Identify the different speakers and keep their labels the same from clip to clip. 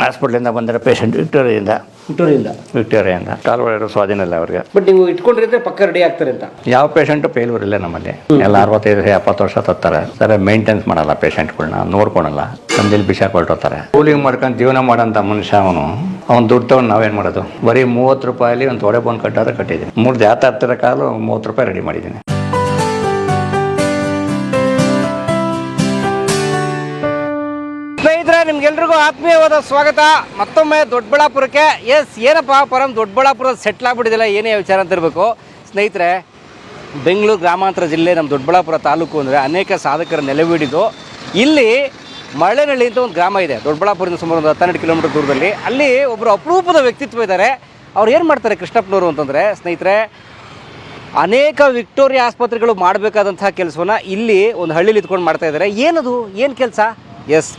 Speaker 1: ಹಾಸ್ಪಿಟ್ಲಿಂದ ಬಂದಿರೋ ಪೇಷಂಟ್ ವಿಕ್ಟೋರಿಯಿಂದ ಕಾಲು ಒಳ್ಳೆ ಸ್ವಾಧೀನ ಇಲ್ಲ ಅವ್ರಿಗೆ.
Speaker 2: ಬಟ್ ನೀವು ಇಟ್ಕೊಂಡಿದ್ರೆ ಪಕ್ಕ ರೆಡಿ ಆಗ್ತಾರೆ ಅಂತ.
Speaker 1: ಯಾವ ಪೇಷಂಟು ಫೇಲ್ಯೂರ್ ಇಲ್ಲ ನಮ್ಮಲ್ಲಿ. ಎಲ್ಲ 65-70 ವರ್ಷ ತತ್ತಾರೆ ಸರ್. ಮೇಂಟೆನ್ಸ್ ಮಾಡಲ್ಲ ಪೇಷಂಟ್ಗಳನ್ನ, ನೋಡ್ಕೊಳಲ್ಲ, ತಂದಿಲ್ಲಿ ಬಿಸಾಕ್ ಹೊರಟೋತಾರೆ. ಕೂಲಿಂಗ್ ಮಾಡ್ಕೊಂಡು ಜೀವನ ಮಾಡೋಂಥ ಮನುಷ್ಯ ಅವ್ನು ದುಡ್ಡು ತಗೊಂಡು ನಾವೇನು ಮಾಡೋದು? ಬರೀ 30 ರೂಪಾಯಲ್ಲಿ ಒಂದು ತೊಡೆ ಬಂದು ಕಟ್ಟಾದ್ರೆ ಕಟ್ಟಿದ್ದೀನಿ. 3 ಜಾತ ಹತ್ತಿರ ಕಾಲು 30 ರೂಪಾಯಿ ರೆಡಿ ಮಾಡಿದ್ದೀನಿ.
Speaker 2: ಸ್ನೇಹಿತರೆ, ನಿಮ್ಗೆಲ್ರಿಗೂ ಆತ್ಮೀಯವಾದ ಸ್ವಾಗತ ಮತ್ತೊಮ್ಮೆ ದೊಡ್ಡಬಳ್ಳಾಪುರಕ್ಕೆ. ಏನಪ್ಪ ಪರಂ ದೊಡ್ಡಬಳ್ಳಾಪುರ ಸೆಟ್ಲ್ ಆಗ್ಬಿಟ್ಟಿದೆಲ್ಲ, ಏನೇ ವಿಚಾರ ಅಂತ ಇರಬೇಕು ಸ್ನೇಹಿತರೆ. ಬೆಂಗಳೂರು ಗ್ರಾಮಾಂತರ ಜಿಲ್ಲೆ ನಮ್ಮ ದೊಡ್ಡಬಳ್ಳಾಪುರ ತಾಲೂಕು ಅಂದರೆ ಅನೇಕ ಸಾಧಕರ ನೆಲೆವೀಡಿದ್ದು. ಇಲ್ಲಿ ಮಳೆನಳ್ಳಿ ಅಂತ ಒಂದು ಗ್ರಾಮ ಇದೆ, ದೊಡ್ಡಬಳ್ಳಾಪುರದಿಂದ ಸುಮಾರು ಒಂದು 12 ಕಿಲೋಮೀಟರ್ ದೂರದಲ್ಲಿ. ಅಲ್ಲಿ ಒಬ್ಬರು ಅಪರೂಪದ ವ್ಯಕ್ತಿತ್ವ ಇದ್ದಾರೆ. ಅವ್ರು ಏನು ಮಾಡ್ತಾರೆ ಕೃಷ್ಣಪ್ಪನವರು ಅಂತಂದರೆ ಸ್ನೇಹಿತರೆ, ಅನೇಕ ವಿಕ್ಟೋರಿಯಾ ಆಸ್ಪತ್ರೆಗಳು ಮಾಡಬೇಕಾದಂತಹ ಕೆಲಸವನ್ನು ಇಲ್ಲಿ ಒಂದು ಹಳ್ಳಿಲಿ ಇದ್ಕೊಂಡು ಮಾಡ್ತಾ ಇದ್ದಾರೆ. ಏನದು ಏನು ಕೆಲಸ?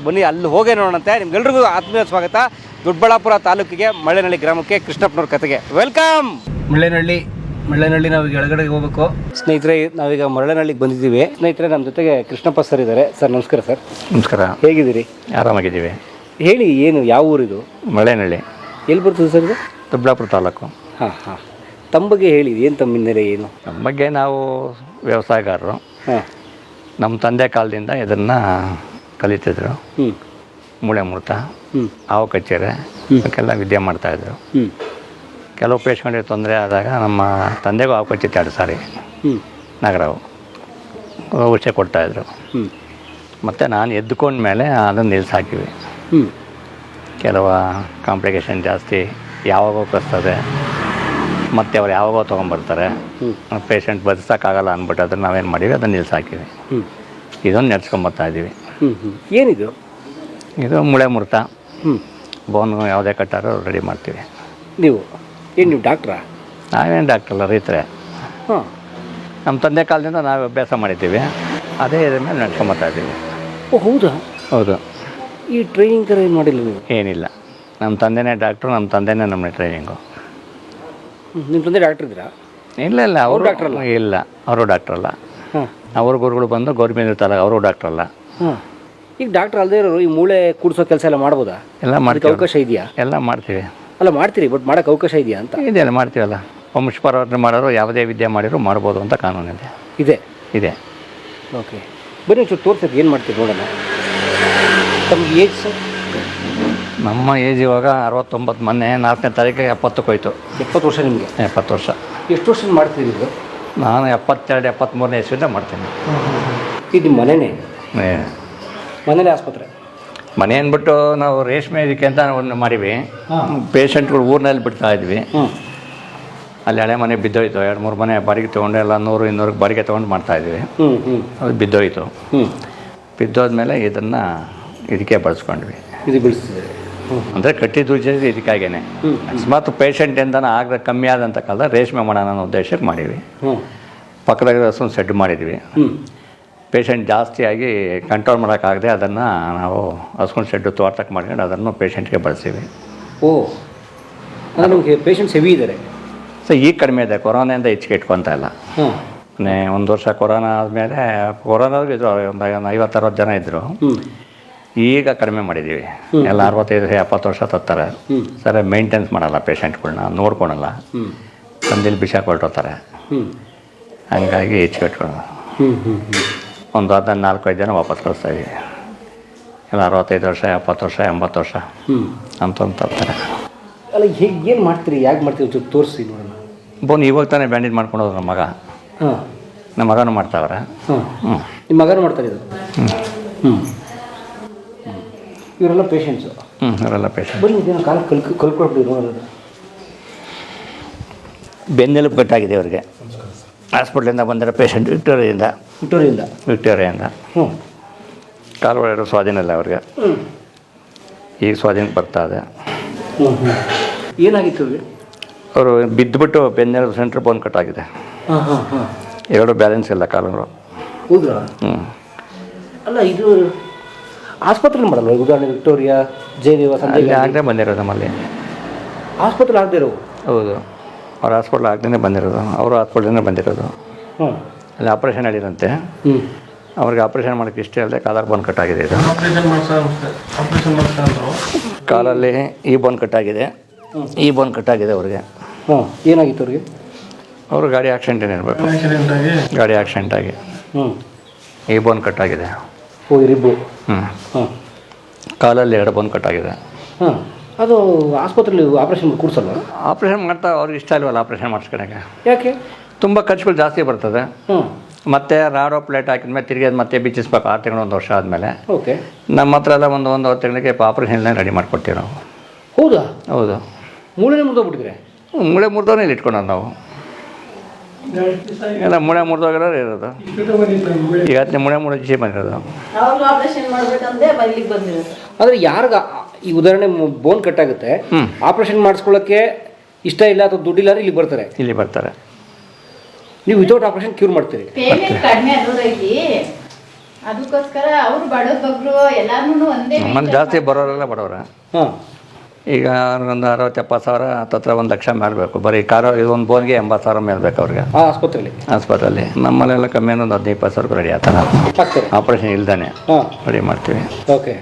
Speaker 2: ಬನ್ನಿ ಅಲ್ಲಿ ಹೋಗೇ ನೋಡೋಣಂತೆ. ನಿಮ್ಗೆಲ್ರಿಗೂ ಆತ್ಮೀಯ ಸ್ವಾಗತ ದೊಡ್ಡಬಳ್ಳಾಪುರ ತಾಲೂಕಿಗೆ, ಮಳ್ಳೆನಳ್ಳಿ ಗ್ರಾಮಕ್ಕೆ, ಕೃಷ್ಣಪ್ಪನವ್ರ ಕತೆಗೆ ವೆಲ್ಕಮ್. ಮಳ್ಳೆನಳ್ಳಿ ನಾವೀಗ ಎಳಗಡೆಗೆ ಹೋಗಬೇಕು ಸ್ನೇಹಿತರೆ. ನಾವೀಗ ಮಳ್ಳೆನಳ್ಳಿಗೆ ಬಂದಿದ್ದೀವಿ ಸ್ನೇಹಿತರೆ. ನಮ್ಮ ಜೊತೆಗೆ ಕೃಷ್ಣಪ್ಪ ಸರ್ ಇದ್ದಾರೆ. ಸರ್ ನಮಸ್ಕಾರ. ಸರ್
Speaker 1: ನಮಸ್ಕಾರ.
Speaker 2: ಹೇಗಿದ್ದೀರಿ?
Speaker 1: ಆರಾಮಾಗಿದ್ದೀವಿ.
Speaker 2: ಹೇಳಿ, ಏನು ಯಾವ ಊರಿದು?
Speaker 1: ಮಳ್ಳೆನಳ್ಳಿ.
Speaker 2: ಎಲ್ಲಿ ಬರ್ತದೆ ಸರ್ ಇದು?
Speaker 1: ದೊಡ್ಡಬಳ್ಳಾಪುರ ತಾಲೂಕು.
Speaker 2: ಹಾಂ. ತಮ್ಮ ಬಗ್ಗೆ ಹೇಳಿ, ಏನು ತಮ್ಮ ಹಿನ್ನೆಲೆ ಏನು?
Speaker 1: ನಮ್ಮ ಬಗ್ಗೆ ನಾವು ವ್ಯವಸಾಯಗಾರರು. ನಮ್ಮ ತಂದೆ ಕಾಲದಿಂದ ಇದನ್ನು ಕಲಿತಿದ್ರು. ಮೂಳೆ ಮುಹೂರ್ತ, ಹಾವು ಕಚ್ಚೇರೆ ಅದಕ್ಕೆಲ್ಲ ವಿದ್ಯೆ ಮಾಡ್ತಾಯಿದ್ರು. ಕೆಲವು ಪೇಷಂಟ್ಗೆ ತೊಂದರೆ ಆದಾಗ ನಮ್ಮ ತಂದೆಗೂ ಹಾವು ಕಚ್ಚಿತ್ತು 2 ಸಾರಿ. ನಗರವು ಔಷಧಿ ಕೊಡ್ತಾಯಿದ್ರು. ಮತ್ತು ನಾನು ಎದ್ದುಕೊಂಡ್ಮೇಲೆ ಅದನ್ನು ನಿಲ್ಲಿಸಾಕಿವಿ. ಕೆಲವು ಕಾಂಪ್ಲಿಕೇಶನ್ ಜಾಸ್ತಿ ಯಾವಾಗೋ ಕಸ್ತದೆ, ಮತ್ತು ಅವ್ರು ಯಾವಾಗೋ ತೊಗೊಂಬರ್ತಾರೆ. ಪೇಷಂಟ್ ಬದುಕೋಕ್ಕಾಗಲ್ಲ ಅಂದ್ಬಿಟ್ಟು ಅದನ್ನು ನಾವೇನು ಮಾಡೀವಿ, ಅದನ್ನು ನಿಲ್ಲಿಸಾಕಿವಿ. ಇದನ್ನು ನಡೆಸ್ಕೊಂಬರ್ತಾಯಿದ್ದೀವಿ.
Speaker 2: ಏನಿದು?
Speaker 1: ಇದು ಮೂಳೆ ಮುಹೂರ್ತ. ಬೋನು ಯಾವುದೇ ಕಟ್ಟಾರೋ ರೆಡಿ ಮಾಡ್ತೀವಿ.
Speaker 2: ನೀವು ಡಾಕ್ಟ್ರಾ?
Speaker 1: ನಾವೇನು ಡಾಕ್ಟ್ರಲ್ಲ, ರೈತರೇ. ನಮ್ಮ ತಂದೆ ಕಾಲದಿಂದ ನಾವು ಅಭ್ಯಾಸ ಮಾಡಿದ್ದೀವಿ. ಅದೇ ಇದ್ರ ಮೇಲೆ ನಡ್ಕೊಂಬರ್ತಾ ಇದ್ದೀವಿ.
Speaker 2: ಓ ಹೌದಾ?
Speaker 1: ಹೌದು.
Speaker 2: ಈ ಟ್ರೈನಿಂಗ್ ಥರ ಏನು ಮಾಡಿಲ್ಲ ನೀವು?
Speaker 1: ಏನಿಲ್ಲ, ನಮ್ಮ ತಂದೆನೇ ಡಾಕ್ಟ್ರು, ನಮ್ಮ ತಂದೆನೇ ನಮ್ಮನೆ ಟ್ರೈನಿಂಗು.
Speaker 2: ನಿಮ್ಮ ತಂದೆ ಡಾಕ್ಟ್ರ್ ಇದ್ದೀರಾ?
Speaker 1: ಇಲ್ಲ ಅವರು ಡಾಕ್ಟ್ರಲ್ಲ. ಇಲ್ಲ, ಅವರು ಡಾಕ್ಟ್ರಲ್ಲ. ಅವ್ರ ಗುರುಗಳು ಬಂದು ಗೌರ್ಮೆಂಟ್ ಇರ್ತಾರಲ್ಲ, ಅವರು ಡಾಕ್ಟ್ರಲ್ಲ.
Speaker 2: ಈಗ ಡಾಕ್ಟ್ರ್ ಅಲ್ಲದೆ ಇರೋರು ಈ ಮೂಳೆ ಕೂಡಿಸೋ ಕೆಲಸ ಎಲ್ಲ ಮಾಡ್ಬೋದಾ?
Speaker 1: ಎಲ್ಲ ಮಾಡ್ತೀವಿ.
Speaker 2: ಅವಕಾಶ ಇದೆಯಾ?
Speaker 1: ಎಲ್ಲ ಮಾಡ್ತೀವಿ.
Speaker 2: ಅಲ್ಲ ಮಾಡ್ತೀರಿ, ಬಟ್ ಮಾಡೋಕ್ಕೆ ಅವಕಾಶ ಇದೆಯಾ ಅಂತ?
Speaker 1: ಇದೆಯಲ್ಲ, ಮಾಡ್ತೀವಲ್ಲ. ವಂಶಪರವರ್ಧನೆ ಮಾಡೋರು ಯಾವುದೇ ವಿದ್ಯೆ ಮಾಡಿದ್ರು ಮಾಡ್ಬೋದು ಅಂತ ಕಾನೂನಿದೆ. ಇದೆ.
Speaker 2: ಓಕೆ, ಬನ್ನಿ ಒಂಚೂರು ತೋರಿಸಿ ಏನು ಮಾಡ್ತೀವಿ ನೋಡೋಣ. ತಮಗೆ ಏಜ್ ಸರ್?
Speaker 1: ನಮ್ಮ ಏಜ್ ಇವಾಗ 69. ಮೊನ್ನೆ 4ನೇ ತಾರೀಕಿಗೆ 70ಕ್ಕೆ ಹೋಯ್ತು.
Speaker 2: 70 ವರ್ಷ ನಿಮಗೆ?
Speaker 1: 70 ವರ್ಷ.
Speaker 2: ಎಷ್ಟು ವರ್ಷ ಮಾಡ್ತೀರಿ ಇದು?
Speaker 1: ನಾನು 72, 73ನೇ ಇಸ್ವಿಯಿಂದ ಮಾಡ್ತೀನಿ.
Speaker 2: ಇದು ನಿಮ್ಮ ಮನೆಯೇ? ಮನೇಲೆ ಆಸ್ಪತ್ರೆ?
Speaker 1: ಮನೆ ಅಂದ್ಬಿಟ್ಟು ನಾವು ರೇಷ್ಮೆ ಇದಕ್ಕೆ ಅಂತ ಒಂದು ಮಾಡಿವಿ. ಪೇಷಂಟ್ಗಳು ಊರಿನಲ್ಲಿ ಬಿಡ್ತಾ ಇದ್ವಿ. ಅಲ್ಲಿ ಹಳೆ ಮನೆ ಬಿದ್ದೋಯ್ತು. 2-3 ಮನೆ ಬಾಡಿಗೆ ತೊಗೊಂಡು ಎಲ್ಲ 100-200 ಬಾಡಿಗೆ ತೊಗೊಂಡು ಮಾಡ್ತಾಯಿದ್ವಿ. ಅದು ಬಿದ್ದೋಯ್ತು. ಬಿದ್ದೋದ್ಮೇಲೆ ಇದನ್ನು ಇದಕ್ಕೆ ಬಳಸ್ಕೊಂಡ್ವಿ.
Speaker 2: ಇದು ಬೆಳೆಸಿದೆ
Speaker 1: ಅಂದರೆ ಕಟ್ಟಿದ್ದು ಇದಕ್ಕಾಗೇನೆ. ಅಕಸ್ಮಾತ್ ಪೇಷಂಟ್ ಎಂದನ ಆಗ ಕಮ್ಮಿ ಆದಂಥ ಕಾಲ ರೇಷ್ಮೆ ಮಾಡೋಣ ಅನ್ನೋ ಉದ್ದೇಶಕ್ಕೆ ಮಾಡೀವಿ. ಪಕ್ಕದಾಗ ಒಂದು ಸೆಡ್ ಮಾಡಿದ್ವಿ. ಪೇಷಂಟ್ ಜಾಸ್ತಿಯಾಗಿ ಕಂಟ್ರೋಲ್ ಮಾಡೋಕ್ಕಾಗದೆ ಅದನ್ನು ನಾವು ಹಸ್ಕೊಂಡು ಶೆಡ್ಡು ತೋಟಕ್ಕೆ ಮಾಡ್ಕೊಂಡು ಅದನ್ನು ಪೇಷಂಟ್ಗೆ ಬಳಸ್ತೀವಿ.
Speaker 2: ಓ, ಅಂದರೆ ನಮಗೆ ಪೇಷಂಟ್ಸ್ ಹೆವಿ ಇದ್ದಾರೆ?
Speaker 1: ಸೊ ಈಗ ಕಡಿಮೆ ಇದೆ, ಕೊರೋನಾದಿಂದ ಹೆಚ್ಚಿಗೆ ಇಟ್ಕೊತಾ ಇಲ್ಲ. ಒಂದು ವರ್ಷ ಕೊರೋನಾ ಆದಮೇಲೆ ಕೊರೋನಾದ್ರು ಒಂದು 50-60 ಜನ ಇದ್ದರು. ಈಗ ಕಡಿಮೆ ಮಾಡಿದ್ದೀವಿ. ಎಲ್ಲ 65-70 ವರ್ಷ ತತ್ತಾರೆ ಸರ್. ಮೇಂಟೆನ್ಸ್ ಮಾಡಲ್ಲ ಪೇಷಂಟ್ಗಳನ್ನ, ನೋಡ್ಕೊಳಲ್ಲ, ತಂದಿಲ್ಲಿ ಬಿಸಾಕ್ ಹೊರಟೋತಾರೆ. ಹಂಗಾಗಿ ಹೆಚ್ಚಿಗೆ ಇಟ್ಕೊಳ್ಳೋದು. ಒಂದು 4-5 ಜನ ವಾಪಸ್ ಕಳಿಸ್ತಾಯಿದ್ದೀವಿ. ಎಲ್ಲ 65 ವರ್ಷ, 70 ವರ್ಷ, 80 ವರ್ಷ ಅಂತಂದು ತರ್ತಾರೆ.
Speaker 2: ಅಲ್ಲ, ಹೇಗೆ ಏನು ಮಾಡ್ತೀರಿ, ಯಾಕೆ ಮಾಡ್ತೀವಿ ಒಂಚೂರು ತೋರಿಸಿ ನೋಡೋಣ.
Speaker 1: ಬೋನ್ ಇವಾಗ ತಾನೇ ಬ್ಯಾಂಡೇಜ್ ಮಾಡ್ಕೊಂಡು ಹೋದ್ರು ನಮ್ಮ ಮಗ. ನಮ್ಮ ಮಗನೂ ಮಾಡ್ತಾವ್ರೆ.
Speaker 2: ನಿಮ್ಮ ಮಗನೂ ಮಾಡ್ತಾರೆ ಇದು? ಇವರೆಲ್ಲ ಪೇಷಂಟ್ಸು?
Speaker 1: ಇವರೆಲ್ಲ ಪೇಷಂಟ್.
Speaker 2: ಬನ್ನಿ, ಇದೇನೋ ಕಾಲ ಕಲ್ಕೊಳ್ಬಿಡಿ ನೋಡೋದು.
Speaker 1: ಬೆನ್ನೆಲುಬು ಕಟ್ಟಾಗಿದೆ ಅವ್ರಿಗೆ. ಹಾಸ್ಪಿಟ್ಲಿಂದ ಬಂದಿರೋ ಪೇಷಂಟ್ ವಿಕ್ಟೋರಿಯಿಂದ. ಕಾಲು ಒಳ್ಳೆ ಸ್ವಾಧೀನ ಇಲ್ಲ ಅವ್ರಿಗೆ. ಈಗ ಸ್ವಾಧೀನಕ್ಕೆ ಬರ್ತಾ ಇದೆ.
Speaker 2: ಏನಾಗಿತ್ತು ಅವ್ರಿಗೆ?
Speaker 1: ಅವರು ಬಿದ್ದುಬಿಟ್ಟು ಬೆನ್ನೆಲುಬು ಸೆಂಟ್ರ್ ಬೋನ್ ಕಟ್ಟಾಗಿದೆ. 2 ಬ್ಯಾಲೆನ್ಸ್ ಇಲ್ಲ ಕಾಲುಗಳು.
Speaker 2: ಹೌದಾ? ಅಲ್ಲ, ಇದು ಆಸ್ಪತ್ರೆ ಮಾಡಲ್ಲ? ಉದಾಹರಣೆ ವಿಕ್ಟೋರಿಯಾ, ಜಯದೇವ,
Speaker 1: ಆಗದೆ ಬಂದಿರೋದು ನಮ್ಮಲ್ಲಿ.
Speaker 2: ಆಸ್ಪತ್ರೆ ಆಗದೆ ಇರೋ? ಹೌದು,
Speaker 1: ಅವ್ರ ಹಾಸ್ಪಿಟ್ಲ್ ಆಗದೇ ಬಂದಿರೋದು. ಅವರು ಹಾಸ್ಪಿಟ್ಲಿಂದ ಬಂದಿರೋದು. ಅಲ್ಲಿ ಆಪ್ರೇಷನ್ ಹೇಳಿದಂತೆ. ಅವ್ರಿಗೆ ಆಪ್ರೇಷನ್ ಮಾಡೋಕ್ಕೆ ಇಷ್ಟ ಅಲ್ಲದೆ ಕಾಲರ್ ಬೋನ್ ಕಟ್ಟಾಗಿದೆ. ಇದು
Speaker 3: ಆಪ್ರೇಷನ್ ಮಾಡ್ಸಂದ್ರು
Speaker 1: ಕಾಲಲ್ಲಿ ಈ ಬೋನ್ ಕಟ್ಟಾಗಿದೆ, ಈ ಬೋನ್ ಕಟ್ಟಾಗಿದೆ ಅವ್ರಿಗೆ.
Speaker 2: ಹಾಂ, ಏನಾಗಿತ್ತು ಅವ್ರಿಗೆ?
Speaker 1: ಅವರು ಗಾಡಿ ಆಕ್ಸಿಡೆಂಟ್ ಏನಿರಬೇಕು, ಗಾಡಿ ಆಕ್ಸಿಡೆಂಟ್ ಆಗಿ ಈ ಬೋನ್ ಕಟ್ಟಾಗಿದೆ.
Speaker 2: ಓ, ಇರಿಬ್ಬು.
Speaker 1: ಹಾಂ, ಕಾಲಲ್ಲಿ 2 ಬೋನ್ ಕಟ್ಟಾಗಿದೆ.
Speaker 2: ಹಾಂ, ಅದು ಆಸ್ಪತ್ರೆಯಲ್ಲಿ ಆಪ್ರೇಷನ್ ಕೂರಿಸಲ್ಲ?
Speaker 1: ಆಪ್ರೇಷನ್ ಮಾಡ್ತಾ ಅವ್ರಿಗೆ ಇಷ್ಟ ಇಲ್ವಲ್ಲ ಆಪ್ರೇಷನ್ ಮಾಡಿಸ್ಕೊಳಕ್ಕೆ.
Speaker 2: ಯಾಕೆ?
Speaker 1: ತುಂಬ ಖರ್ಚುಗಳು ಜಾಸ್ತಿ ಬರ್ತದೆ.
Speaker 2: ಹ್ಞೂ.
Speaker 1: ಮತ್ತೆ ರಾಡೋ ಪ್ಲೇಟ್ ಹಾಕಿದ್ಮೇಲೆ ತಿರುಗಿ ಅದು ಮತ್ತೆ ಬಿಚ್ಚಿಸ್ಬೇಕು 6 ತಿಂಗಳು 1 ವರ್ಷ ಆದಮೇಲೆ.
Speaker 2: ಓಕೆ.
Speaker 1: ನಮ್ಮ ಹತ್ರ ಎಲ್ಲ ಒಂದು 1 ತಿಂಗಳಿಗೆ ಆಪ್ರೇಷನ್ ರೆಡಿ ಮಾಡಿಕೊಡ್ತೀವಿ ನಾವು.
Speaker 2: ಹೌದಾ?
Speaker 1: ಹೌದು.
Speaker 2: ಮೂಳೆನೇ ಮುರಿದೋಗ್ಬಿಟ್ಟಿದ್ರೆ?
Speaker 1: ಮೂಳೆ ಮುರಿದವನೇ ಇಲ್ಲಿ ಇಟ್ಕೊಳೋದು ನಾವು ಎಲ್ಲ. ಮೂಳೆ ಮುರಿದೋಗಿರೋರು ಇರೋದು. ಈಗ ಮೂಳೆ ಮುರಿದು ಬಂದಿರೋದು.
Speaker 2: ಆದರೆ ಯಾರಿಗ ಈ ಉದಾಹರಣೆ ಬೋನ್ ಕಟ್ಟಾಗುತ್ತೆ, ಆಪ್ರೇಷನ್ ಮಾಡಿಸ್ಕೊಳ್ಳೋಕ್ಕೆ ಇಷ್ಟ ಇಲ್ಲ ಅಥವಾ ದುಡ್ಡಿಲ್ಲ ಇಲ್ಲಿಗೆ ಬರ್ತಾರೆ.
Speaker 1: ಇಲ್ಲಿ ಬರ್ತಾರೆ.
Speaker 2: ನೀವು ವಿತೌಟ್ ಆಪರೇಷನ್ ಕ್ಯೂರ್ ಮಾಡ್ತೀರಿ?
Speaker 3: ಪೇಮೆಂಟ್ ಕಡಿಮೆ ಅದೈತಿ, ಅದಕ್ಕೋಸ್ಕರ ಅವರು ಬಡವರು ಎಲ್ಲಾರು ಒಂದೇ.
Speaker 1: ನಮ್ಮಲ್ಲಿ ಜಾಸ್ತಿ ಬರೋರೆಲ್ಲ ಬಡವ್ರ.
Speaker 2: ಹಾಂ.
Speaker 1: ಈಗ ಒಂದು 60-70 ಸಾವಿರ ಹತ್ತತ್ರ 1 ಲಕ್ಷ ಮೇಲೆ ಬೇಕು. ಬರೀ ಇದೊಂದು ಬೋನ್ಗೆ 80,000 ಮೇಲೆ ಬೇಕು ಅವ್ರಿಗೆ
Speaker 2: ಆ ಆಸ್ಪತ್ರೆಯಲ್ಲಿ. ನಮ್ಮಲ್ಲೆಲ್ಲ
Speaker 1: ಕಮ್ಮಿ ಒಂದು 15-20 ಸಾವಿರ ರೆಡಿ ಆಗ್ತಾರೆ. ಆಪ್ರೇಷನ್ ಇಲ್ದಾನೆ ರೆಡಿ ಮಾಡ್ತೀವಿ.
Speaker 2: ಓಕೆ.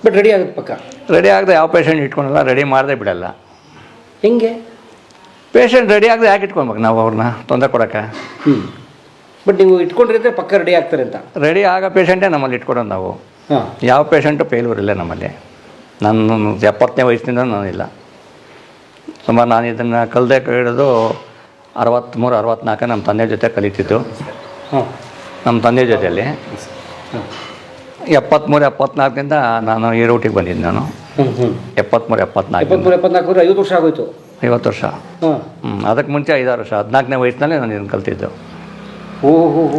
Speaker 2: ಬಟ್ ರೆಡಿ ಆಗುತ್ತೆ ಪಕ್ಕ? ರೆಡಿ
Speaker 1: ಆಗದೆ ಯಾವ ಪೇಷಂಟ್ ಇಟ್ಕೊಳಲ್ಲ, ರೆಡಿ ಮಾಡದೆ ಬಿಡಲ್ಲ.
Speaker 2: ಹೆಂಗೆ?
Speaker 1: ಪೇಷಂಟ್ ರೆಡಿ ಆಗದೆ ಯಾಕೆ ಇಟ್ಕೊಬೇಕು ನಾವು ಅವ್ರನ್ನ ತೊಂದರೆ ಕೊಡೋಕ್ಕೆ?
Speaker 2: ಬಟ್ ನೀವು ಇಟ್ಕೊಂಡಿದ್ರೆ ಪಕ್ಕ ರೆಡಿ ಆಗ್ತಾರೆ ಅಂತ? ರೆಡಿ
Speaker 1: ಆಗೋ ಪೇಷಂಟೇ ನಮ್ಮಲ್ಲಿ ಇಟ್ಕೊಡೋದು ನಾವು. ಯಾವ ಪೇಷಂಟು ಫೇಲ್ಯೂರ್ ಇಲ್ಲ ನಮ್ಮಲ್ಲಿ. ನಾನು 70ನೇ ವಯಸ್ಸಿನಿಂದ ನಾನಿಲ್ಲ. ಸುಮಾರು ನಾನು ಇದನ್ನು ಕಲಿದೆ ಹಿಡಿದು 63-64 ನಮ್ಮ ತಂದೆ ಜೊತೆ ಕಲಿತಿದ್ದು. ನಮ್ಮ ತಂದೆ ಜೊತೆಯಲ್ಲಿ 73-74ರಿಂದ ನಾನು ಈ ರೂಟಿಗೆ ಬಂದಿದ್ದು. ನಾನು
Speaker 2: 73-74 50 ವರ್ಷ ಆಗೋಯ್ತು.
Speaker 1: 50 ವರ್ಷ. ಅದಕ್ಕೆ ಮುಂಚೆ 5-6 ವರ್ಷ 14ನೇ ವಯಸ್ಸಿನಲ್ಲಿ ನಾನು ಇದನ್ನು ಕಲ್ತಿದ್ದು.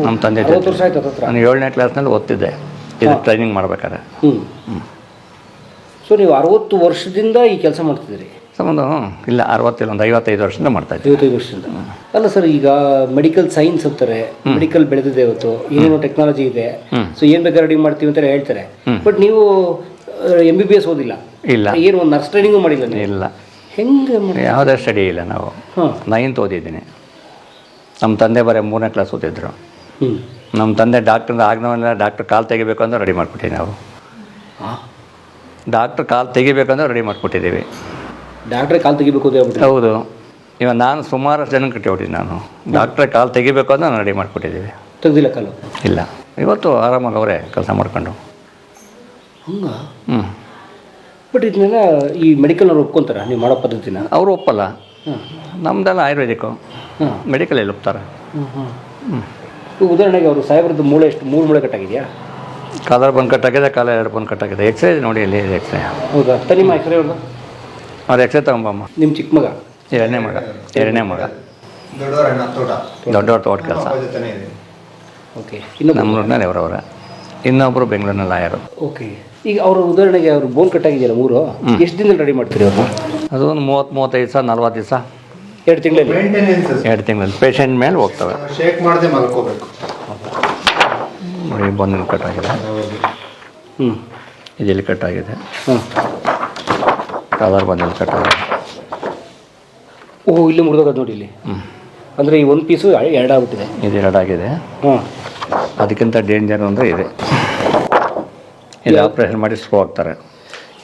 Speaker 1: ನಮ್ಮ ತಂದೆ ಜೊತೆ. ನಾನು 7ನೇ ಕ್ಲಾಸ್ನಲ್ಲಿ ಓದ್ತಿದ್ದೆ ಇದು ಟ್ರೈನಿಂಗ್ ಮಾಡ್ಬೇಕಾದ್ರೆ.
Speaker 2: ಸೊ ನೀವು 60 ವರ್ಷದಿಂದ ಈ ಕೆಲಸ ಮಾಡ್ತಿದ್ದೀರಿ?
Speaker 1: ಸಂಬಂಧ ಇಲ್ಲ, 60 ಒಂದು 55 ವರ್ಷದಿಂದ ಮಾಡ್ತಾ ಇದ್ದೆ.
Speaker 2: 55 ವರ್ಷದಿಂದ. ಅಲ್ಲ ಸರ್, ಈಗ ಮೆಡಿಕಲ್ ಸೈನ್ಸ್ ಅಂತಾರೆ, ಮೆಡಿಕಲ್ ಬೆಳೆದಿದೆ ಇವತ್ತು, ಏನೇನೋ ಟೆಕ್ನಾಲಜಿ ಇದೆ. ಸೊ ಏನು ಬೇಕಾದ್ರೆ ರೆಡಿ ಮಾಡ್ತೀವಿ ಅಂತ ಹೇಳ್ತಾರೆ. ಬಟ್ ನೀವು MBBS ಓದಿಲ್ಲ?
Speaker 1: ಇಲ್ಲ.
Speaker 2: ಏನು ಒಂದು ನರ್ಸ್ ಟ್ರೈನಿಂಗು ಮಾಡಿಲ್ಲ?
Speaker 1: ಇಲ್ಲ.
Speaker 2: ಹೆಂಗೆ?
Speaker 1: ಯಾವುದೇ ಸ್ಟಡಿ ಇಲ್ಲ. ನಾವು 9th ಓದಿದ್ದೀನಿ. ನಮ್ಮ ತಂದೆ ಬರೀ 3ನೇ ಕ್ಲಾಸ್ ಓದಿದ್ರು. ನಮ್ಮ ತಂದೆ ಡಾಕ್ಟ್ರಿಂದ ಆಗ್ನವಲ್ಲ, ಡಾಕ್ಟ್ರ್ ಕಾಲು ತೆಗಿಬೇಕು ಅಂದ್ರೆ ರೆಡಿ ಮಾಡಿಕೊಟ್ಟಿವಿ ನಾವು. ಡಾಕ್ಟ್ರ್ ಕಾಲು ತೆಗಿಬೇಕಂದ್ರೆ ರೆಡಿ ಮಾಡಿಕೊಟ್ಟಿದ್ದೀವಿ.
Speaker 2: ಡಾಕ್ಟ್ರೇ ಕಾಲು ತೆಗಿಬೇಕು ಅಂತ ಹೇಳ್ಬಿಟ್ಟು?
Speaker 1: ಹೌದು. ಇವಾಗ ನಾನು ಸುಮಾರು ಜನ ಕಟ್ಟಿಬಿಟ್ಟಿದ್ದು. ನಾನು ಡಾಕ್ಟ್ರೇ ಕಾಲು ತೆಗಿಬೇಕು ಅಂತ ನಾನು ರೆಡಿ ಮಾಡಿಕೊಟ್ಟಿದ್ದೀವಿ.
Speaker 2: ತೆಗ್ದಿಲ್ಲ ಕಾಲು? ಇಲ್ಲ.
Speaker 1: ಇವತ್ತು ಆರಾಮಾಗಿ ಅವರೇ ಕೆಲಸ ಮಾಡ್ಕೊಂಡು.
Speaker 2: ಹಂಗ? ಬಟ್ ಇದನ್ನೆಲ್ಲ ಈ ಮೆಡಿಕಲ್ನವ್ರು ಒಪ್ಕೊತಾರೆ ನೀವು ಮಾಡೋ ಪದ್ಧತಿನ?
Speaker 1: ಅವರು ಒಪ್ಪಲ್ಲ. ನಮ್ಮದೆಲ್ಲ ಆಯುರ್ವೇದಿಕ್ಕು, ಮೆಡಿಕಲಲ್ಲಿ ಒಪ್ತಾರೆ.
Speaker 2: ಉದಾಹರಣೆಗೆ ಅವರು ಸಾಹೇಬ್ರದ್ದು ಮೂಳೆ ಎಷ್ಟು? 3 ಮೂಳೆ ಕಟ್ಟಾಗಿದೆಯಾ?
Speaker 1: ಕಾಲರ್ ಬಂದು ಕಟ್ಟಾಗಿದೆ, ಕಾಲ 2 ಬಂದು ಕಟ್ಟಾಗಿದೆ. ಎಕ್ಸ್ರೇ ನೋಡಿ ಇಲ್ಲಿ ಎಕ್ಸ್ರೇ.
Speaker 2: ಹೌದಾ? ನಿಮ್ಮ ಎಕ್ಸ್ರೇ ಅವ್ರದ್ದು?
Speaker 1: ಅವ್ರು ಎಕ್ಸ್ರೇ ತಗೊಂಬಮ್ಮ.
Speaker 2: ನಿಮ್ಮ ಚಿಕ್ಕ ಮಗ?
Speaker 1: ಎರಡನೇ ಮಗ. ದೊಡ್ಡವ್ರ ತೋಟ ಕೆಲಸ.
Speaker 2: ಓಕೆ.
Speaker 1: ನಮ್ಮೂರಿನಲ್ಲಿ ಅವರವರ. ಇನ್ನೊಬ್ಬರು ಬೆಂಗಳೂರಿನಲ್ಲಿ ಆಯಾರು.
Speaker 2: ಓಕೆ. ಈಗ ಅವರು ಉದಾಹರಣೆಗೆ ಅವರು ಬೋನ್ ಕಟ್ಟಾಗಿದೆಯಲ್ಲ 3, ಎಷ್ಟು ದಿನದಲ್ಲಿ ರೆಡಿ ಮಾಡ್ತೀರಿ ಅವ್ರನ್ನ?
Speaker 1: ಅದು ಒಂದು 30-35 ದಿವಸ, 40 ದಿವಸ,
Speaker 2: 2 ತಿಂಗಳಲ್ಲಿ.
Speaker 1: 2 ತಿಂಗಳಲ್ಲಿ ಪೇಷಂಟ್ ಮೇಲೆ ಹೋಗ್ತವೆ.
Speaker 4: ಶೇಕ್ ಮಾಡದೆ ಮಲ್ಕೋಬೇಕು.
Speaker 1: ನೋಡಿ, ಬೋನ್ ಕಟ್ಟಾಗಿದೆ. ಇದೆಲ್ಲಿ ಕಟ್ಟಾಗಿದೆ. ಕಾಲರ್ ಬಂದಲ್ಲಿ ಕಟ್ಟಾಗಿದೆ.
Speaker 2: ಓಹ್, ಇಲ್ಲಿ ಮುರಿದೋಗೋದು ನೋಡಿ ಇಲ್ಲಿ. ಅಂದರೆ ಈ 1 ಪೀಸು 2 ಆಗ್ಬಿಟ್ಟಿದೆ.
Speaker 1: ಇದು 2 ಆಗಿದೆ. ಅದಕ್ಕಿಂತ ಡೇಂಜರ್ ಅಂದರೆ ಇದೆ. ಇದು ಆಪ್ರೇಷನ್ ಮಾಡಿ ಸ್ಲೋ ಆಗ್ತಾರೆ.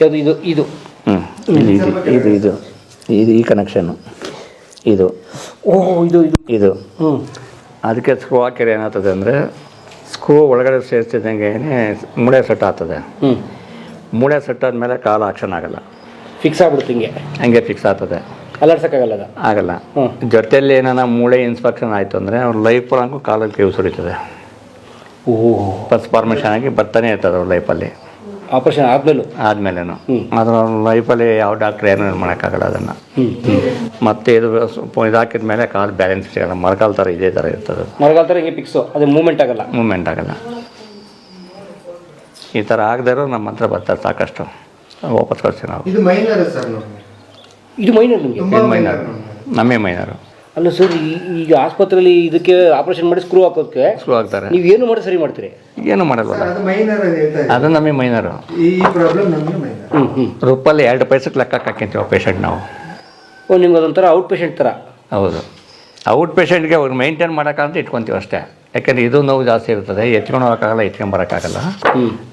Speaker 2: ಯಾವುದು ಇದು? ಇದು
Speaker 1: ಇದು ಈ ಕನೆಕ್ಷನ್ನು ಇದು.
Speaker 2: ಓಹ್, ಇದು.
Speaker 1: ಅದಕ್ಕೆ ಸ್ಕ್ರೂ ಹಾಕಿದ್ರೆ ಏನಾಗ್ತದೆ ಅಂದರೆ, ಸ್ಕ್ರೂ ಒಳಗಡೆ ಸೇರಿಸಿದಂಗೆ ಮೂಳೆ ಸೆಟ್ ಆಗ್ತದೆ. ಮೂಳೆ ಸೆಟ್ ಆದಮೇಲೆ ಕಾಲು ಆಕ್ಷನ್ ಆಗಲ್ಲ,
Speaker 2: ಫಿಕ್ಸ್ ಆಗ್ಬಿಡುತ್ತೆ. ಹಂಗೆ
Speaker 1: ಫಿಕ್ಸ್ ಆಗ್ತದೆ.
Speaker 2: ಅಲ್ಲಾಡ್ಸೋಕ್ಕಾಗಲ್ಲ?
Speaker 1: ಆಗಲ್ಲ. ಜೊತೆಯಲ್ಲಿ ಏನಾರ ಮೂಳೆ ಇನ್ಸ್ಪೆಕ್ಷನ್ ಆಯಿತು ಅಂದರೆ ಅವ್ರ ಲೈಫ್ ಪರಂಗೂ ಕಾಲಲ್ಲಿ ಕೈ ಸುರಿತದೆ. ಫಸ್ಟ್ ಫಾರ್ಮೇಷನ್ ಆಗಿ ಬರ್ತಾನೆ ಇರ್ತದೆ ಅವ್ರ ಲೈಫಲ್ಲಿ.
Speaker 2: ಆಪರೇಷನ್
Speaker 1: ಆದಮೇಲೇನು ಅದ್ರ ಲೈಫಲ್ಲಿ ಯಾವ ಡಾಕ್ಟ್ರ್ ಏನೂ ಮಾಡೋಕ್ಕಾಗಲ್ಲ ಅದನ್ನು. ಮತ್ತೆ ಇದು ಇದಾಕಿದ ಮೇಲೆ ಕಾಲು ಬ್ಯಾಲೆನ್ಸ್ ಸಿಗಲ್ಲ, ಮೊಳಕಾಲು ಥರ ಇದೇ ಥರ ಇರ್ತದೆ.
Speaker 2: ಮೊಳಕಾಲು ಥರ ಹಿಂಗೆ ಫಿಕ್ಸು, ಅದು ಮೂಮೆಂಟ್ ಆಗಲ್ಲ.
Speaker 1: ಈ ಥರ ಆಗದಿರೋ ನಮ್ಮ ಹತ್ರ ಬರ್ತಾರೆ ಸಾಕಷ್ಟು, ವಾಪಸ್ ಕಳಿಸ್ತೀವಿ ನಾವು.
Speaker 4: ಇದು ಮೈನರ್ ಸರ್.
Speaker 2: ಇದು ಮೈನರ್ ನಿಮಗೆ?
Speaker 1: ಇದು ಮೈನರ್, ನಮ್ಮೇ ಮೈನರು.
Speaker 2: ಅಲ್ಲ ಸರ್, ಈಗ ಆಸ್ಪತ್ರೆಯಲ್ಲಿ ಇದಕ್ಕೆ ಆಪರೇಷನ್ ಮಾಡಿ ಸ್ಕ್ರೂ ಹಾಕೋಕ್ಕೆ
Speaker 1: ಆಗ್ತಾರೆ.
Speaker 2: ನೀವು ಏನು ಮಾಡಿ ಸರಿ ಮಾಡ್ತೀರಿ?
Speaker 1: ಏನು ಮಾಡಲ್ಲ. ಅದು ನಮಗೆ ಮೈನರು.
Speaker 4: ಈ ಪ್ರಾಬ್ಲಮ್ ನಮಗೆ ಮೈನರ್.
Speaker 1: ರೂಪಲ್ಲಿ 2 ಪೈಸಕ್ಕೆ ಲೆಕ್ಕ ಹಾಕಿಂತೀವಿ ಪೇಷಂಟ್ ನಾವು.
Speaker 2: ನಿಮ್ಗೆ ಅದೊಂಥರ ಔಟ್ ಪೇಷಂಟ್ ಥರ?
Speaker 1: ಹೌದು. ಔಟ್ ಪೇಷಂಟ್ಗೆ ಅವ್ರು ಮೇಂಟೈನ್ ಮಾಡೋಕ್ಕಂತ ಇಟ್ಕೊತೀವಿ ಅಷ್ಟೇ. ಯಾಕೆಂದರೆ ಇದು ನೋವು ಜಾಸ್ತಿ ಇರ್ತದೆ, ಎತ್ಕೊಂಡು ಹೋಗೋಕ್ಕಾಗಲ್ಲ, ಎತ್ಕೊಂಬರೋಕ್ಕಾಗಲ್ಲ.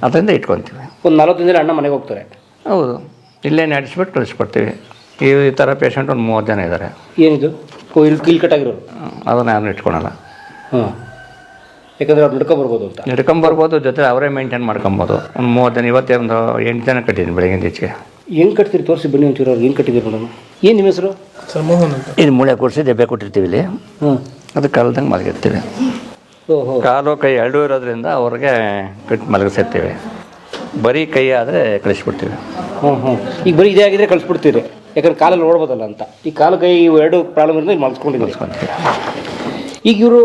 Speaker 1: ಅದರಿಂದ ಇಟ್ಕೊತೀವಿ.
Speaker 2: ಒಂದು 40 ದಿನ ಅಣ್ಣ ಮನೆಗೆ ಹೋಗ್ತಾರೆ?
Speaker 1: ಹೌದು. ಇಲ್ಲೇ ನಡೆಸ್ಬಿಟ್ಟು ಕಳಿಸ್ಬಿಡ್ತೀವಿ. ಈ ಥರ ಪೇಷಂಟ್ ಒಂದು 30 ಜನ ಇದ್ದಾರೆ.
Speaker 2: ಏನಿದು ಇಲ್ಲಿ ಕೀಲ್ ಕಟ್ಟಾಗಿರೋರು?
Speaker 1: ಅದನ್ನು ಯಾರನ್ನೂ ಇಟ್ಕೊಳಲ್ಲ.
Speaker 2: ಹಾಂ, ಯಾಕಂದರೆ ಅವ್ರು ನಡ್ಕೊಂಬರ್ಬೋದು ಅಂತ.
Speaker 1: ನಡ್ಕೊಂಬರ್ಬೋದು, ಜೊತೆ ಅವರೇ ಮೇಂಟೈನ್ ಮಾಡ್ಕೊಬೋದು. ಒಂದು 30 ಜನ, ಇವತ್ತೇ ಒಂದು 8 ಜನ ಕಟ್ಟಿದ್ದೀನಿ ಬೆಳಗಿನ ಈಚೆಗೆ.
Speaker 2: ಹೆಂಗೆ ಕಟ್ತೀರಿ ತೋರಿಸಿ ಬನ್ನಿ ಒಂಚೂರು. ಅವ್ರು ಏನು ಕಟ್ಟಿದ್ದೀರಿ ಮೇಡಮ್? ಏನು ನಿಮ್ಮ ಹೆಸರು?
Speaker 4: ಸರ್ ಮೋಹನ್ ಅಂತ.
Speaker 1: ಇದು ಮೂಳೆ ಕೂರಿಸಿ ದೆಬ್ಬೆ ಕೊಟ್ಟಿರ್ತೀವಿ ಇಲ್ಲಿ. ಅದು ಕಾಲ್ದಂಗೆ ಮಲಗಿರ್ತೀವಿ.
Speaker 2: ಓಹೋ.
Speaker 1: ಕಾಲು ಕೈ ಎರಡೂ ಇರೋದ್ರಿಂದ ಅವ್ರಿಗೆ ಕಟ್ಟಿ ಮಲಗಿಸಿರ್ತೀವಿ. ಬರೀ ಕೈ ಆದರೆ ಕಳಿಸ್ಬಿಡ್ತೀವಿ.
Speaker 2: ಈಗ ಬರೀ ಇದೇ ಆಗಿದ್ರೆ ಕಳಿಸ್ಬಿಡ್ತೀರಿ, ಯಾಕಂದ್ರೆ ಕಾಲಲ್ಲಿ ನೋಡ್ಬೋದಲ್ಲ ಅಂತ. ಈ ಕಾಲು ಕೈ ಇವು ಎರಡು ಪ್ರಾಬ್ಲಮ್ ಇರೋದು ಮಲ್ಸ್ಕೊಂಡಿದ್ದೀವಿ. ಈಗ ಇವರು